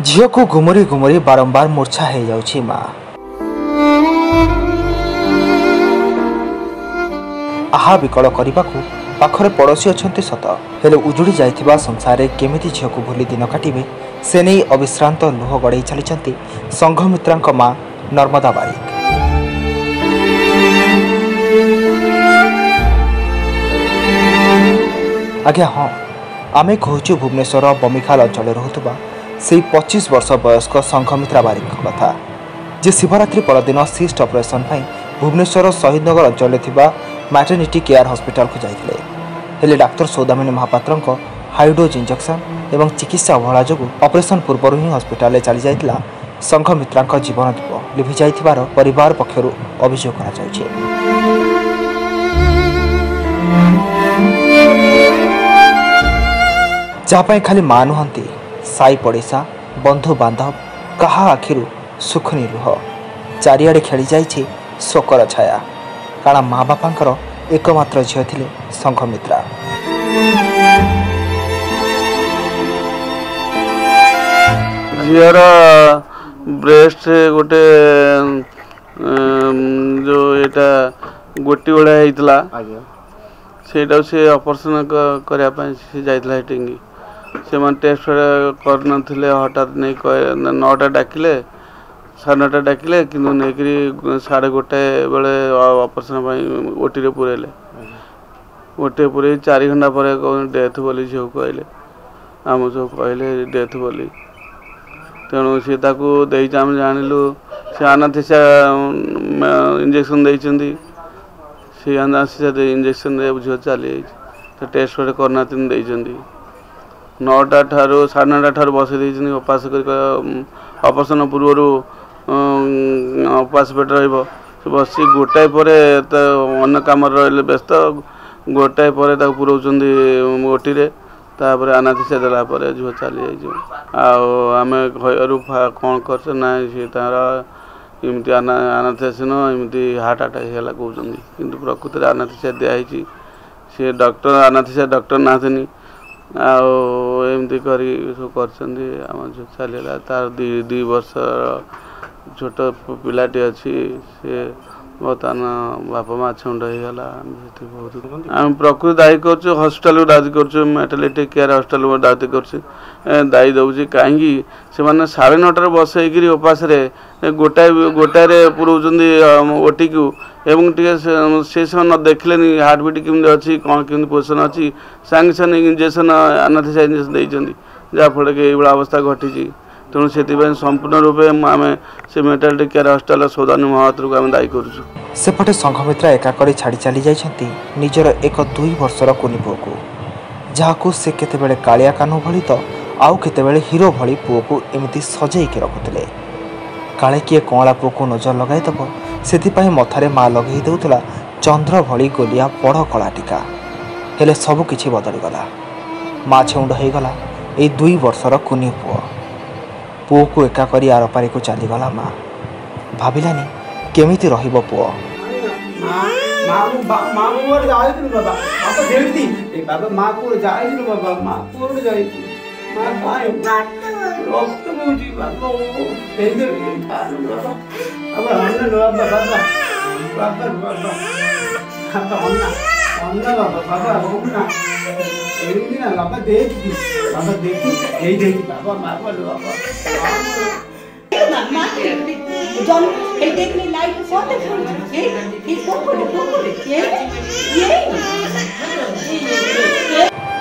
झील को घुमुरी घुमुरी बारंबार मूर्छा हो जाउछि माँ। आहा विकल करने को पाखरे पड़ोशी अच्छा सत हेले उजुड़ी जाइथिबा संसार केमिति झील को भूली दिन काटिबे से नहीं अविश्रांत लुह गड़े चली संघमित्रांक माँ नर्मदा बारिक। आज्ञा हाँ, आमे कहूँ भुवनेश्वर बमिखाल अंचल रोकुवा से 25 वर्ष वयस्क संघमित्रा बारिक कथा जे शिवरात्रि परदिन सिस्ट ऑपरेशन भुवनेश्वर शहीदनगर अंचल मैटर्निटी केयर हॉस्पिटल को जाते हेले डाक्तर सौदामिनी महापात्र हाईडोज इंजेक्शन एवं चिकित्सा अवहेला जो ऑपरेशन पूर्व ही हॉस्पिटल चली जाइतिला संघमित्रा जीवन दीप लिभि जाइथिबार परिवार पक्षरु अभियोग करा जाउछि। जहाँ खाली माँ नुहंती साई पड़िशा बंधु बांधव कहा आखिरु सुखनी लुह चारिआडे खेली जाइछि शोकर छाया कारण माँ बापांकर एकमात्र झील थिले संघमित्रा। झीर ब्रेस्ट गोटे जो एटा गोटी भलिया होइतला सेटा से ऑपरेशन करने से जाइतला हेटिंगी से मन टेस्ट कर नथिले हठात नहीं 9टा डाकिले 9:30 डाकिले किंतु नेकरी 1:30 बेले ऑपरेशन ओटी रे पुरेले ओटी पुरे 4 घंटा पर डेथ बोली झील कहले आम सब कहले डेथ बोली तेणु सी दे आम जानिलु से अनाथेसिया इंजेक्शन देइचंदी से अनाथेसिया इंजेक्शन झील चली टेस्ट करना 9टा ठारू 9:30 ठारू बसई देइछनी उपास कर ऑपरेशन पूर्व उपास पेट रहिबो बसी गोटाए पर अन्य कम रही व्यस्त गोटाए पर पुरौचंदी ओटी रे तापर अनाथेसिया देला पर झील चली जाइए आम घर कौन कर ना सी तार इमती अनाथेसिया इमती हार्ट अटैक है कहते कि प्रकृति में अनाथेसिया दिखाई सी डॉक्टर अनाथेसिया डॉक्टर नाथनी आमती कर चलीला तार 2 वर्ष छोट पिलाटी अच्छी सी बर्तमान बापा माँ छुंड होगा बहुत आम प्रकृति दायी कर हस्पिटाल को दायी कर मैटर्निटी केयर हस्पिटाल को दायी कर दायी दूसरी कहीं से 9:30 बसईकरी उपास गोटाए पुरौचंदी ओटी को एवं टे से समय न देखले हार्ट बीट केमी अच्छी कौन केमी पोजिशन अच्छी सांगे सांगे इंजेक्शन अनाथेसिया इंजेक्शन देइचंदी जहाँफल कि ये अवस्था घटी तेणु से संपूर्ण रूपे आम से maternity care hospital Saudamini Mahapatra को आम दायी करूँ। सेपटे संघमित्रा एकाकी छाड़ी चली जाइछंती निजर एक 2 वर्षर कुनी पुओ को जहां से केतेबेले कालिया कान्हू भली तो आउ केतेबेले हीरो भली पुओ को एमिति सजेइके रखुतले काले किए कौला पुओ को नजर लगाई दब सेथिपाई मथारे माँ लगे देउतला चंद्र भली गोलिया बड़ कला टीका हेले सबु किछि बदली गला माँ छेउंड हो गला ए 2 वर्षर कुनी पुओ को एका करी आर पारी को चलीगला माँ भाविलानी केमिति रहिबो पुओ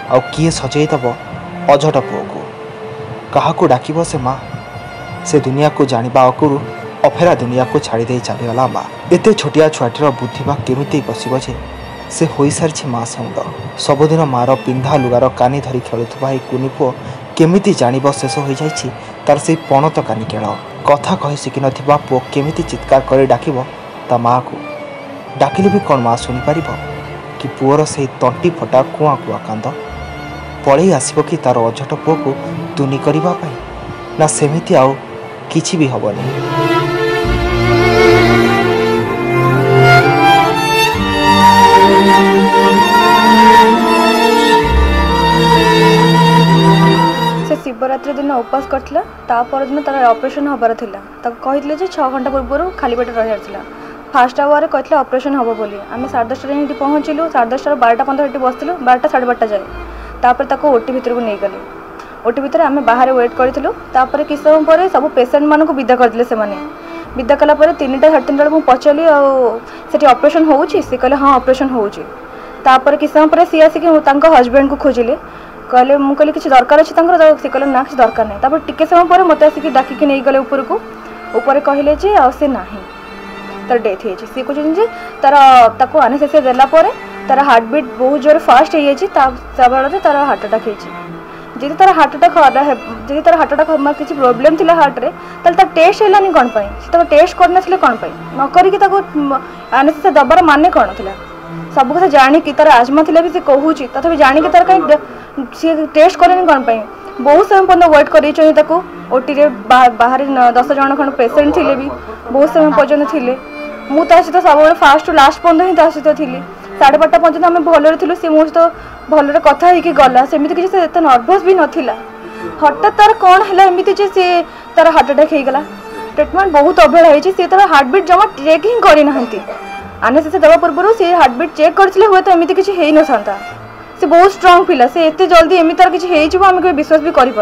आउ किए सजई दब अझट पुओ को क्या डाक से माँ से दुनिया को जाना अकुरु अफेरा दुनिया को छाड़ी चलीगला माँ एत छोटिया छुआटीर बुद्धि केमिति बसब जे से हो सारी माँ सौंड सबुदिन मार पिंधा लुगार कानी धरी खेलुवा कुनी पुओ केमिति जानिब शेष हो जाइछि तार से पणत कानी केल कथा कहि शिखि नथिबा पुओ केमिति चित्कार करे डाकिब ता माँ को डाकिले भी कौन माँ शुणी पार कि पुओर से तंटी फटा कुआ कुआ कांद पलि आसब कि तार अझट पुओ को तुनी करने ना सेमिति आउ किछि भी हबनी। शिवरात्रि दिन उपास करथिला ता पर दिन तार ऑपरेशन हबार थिला कही 6 घंटा पूर्व खाली पेट रही फास्ट आवर कहते ऑपरेशन हम बोली आम 10:30 ये पहुँचलु 10:30 12:15 ये बसलु 12टा 12:30 जाए तापर ओटी भितर को नहीं गले ओटी भितर आम बाहर वेट करूँ किस समय पर सब पेसेंट मानक विदा करदे से विदा कलापर 3टा 3:30 बेलू पचारि आठ ऑपरेशन होउची से कहले हाँ ऑपरेशन होउची तापर किस समय पर सी आसिक हजबैंड को खोजिले कहले मुझे कहली किसी दरकार अच्छी सी कहले ना किसी दरकार नहीं तापर टिके समय पर मत आसिक डाकिक नहीं गले ऊपर को ऊपर कहले जे से नाही तार डेथ हो सी कहते तार आनेस्थेसिया देलापर तार हार्ट बीट बहुत जोर फास्ट हो तार हार्ट अटैक होती जी तार हार्ट अटैक जी तार हार्ट अटैक किसी प्रोब्लेम थी हार्ट रे तार टेस्ट है कौन से टेस्ट करना कौन नक आनेस्थेसिया दबार माने कौन थी सब कथा जाणिकी तार आजमा थी भी कहूँ तथापि जाणिकी तार कहीं सी टेस्ट करेनि कौन बहुत समय पर्यटन वेट कर ओटी रे बाहर 10 जन खंड पेसेंट थिले भी बहुत समय पर्यटन थिले मु ता सहित सब फास्ट टू लास्ट पर्यटन ही ता सहित थी 12:30 पर्यटन आम भलरे थिलु सी मो सहित भलरे कथा होइकी गला सेमिति किसी से एते नर्भस भी नथिला हठात तार कौन है एमती जे सी तार हार्ट अटैक हो गला ट्रिटमेंट बहुत अवहेला होती सी तार हार्ट बीट जमा चेक ही करना आनेस्थेसिया देवा पूर्व सी हार्ट बीट चेक करथिले हुए तो एमती किसी हो न था से बहुत स्ट्रांग पिला से एते जल्दी एमती तार किसी आम विश्वास भी करें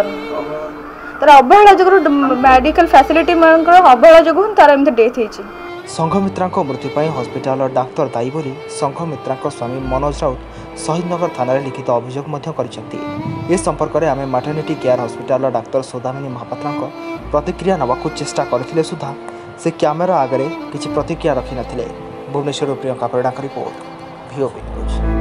तार अवहेला जो मेडिकल फैसिलिटी मान अवहेला जो तार एमती डेथ होती संघमित्रा मृत्यु पर हस्पिटाल डाक्तर दायी बोली संघमित्रा स्वामी मनोज राउत शहीदनगर थाना लिखित अभियोग कर संपर्क में आम maternity care hospital doctor Saudamini Mahapatra प्रतिक्रिया नवाक चेष्टा करथिले सुधा से कैमेरा आगे किसी प्रतिक्रिया रखी नथिले। Bhubaneswar Priyanka Parida report VOP news.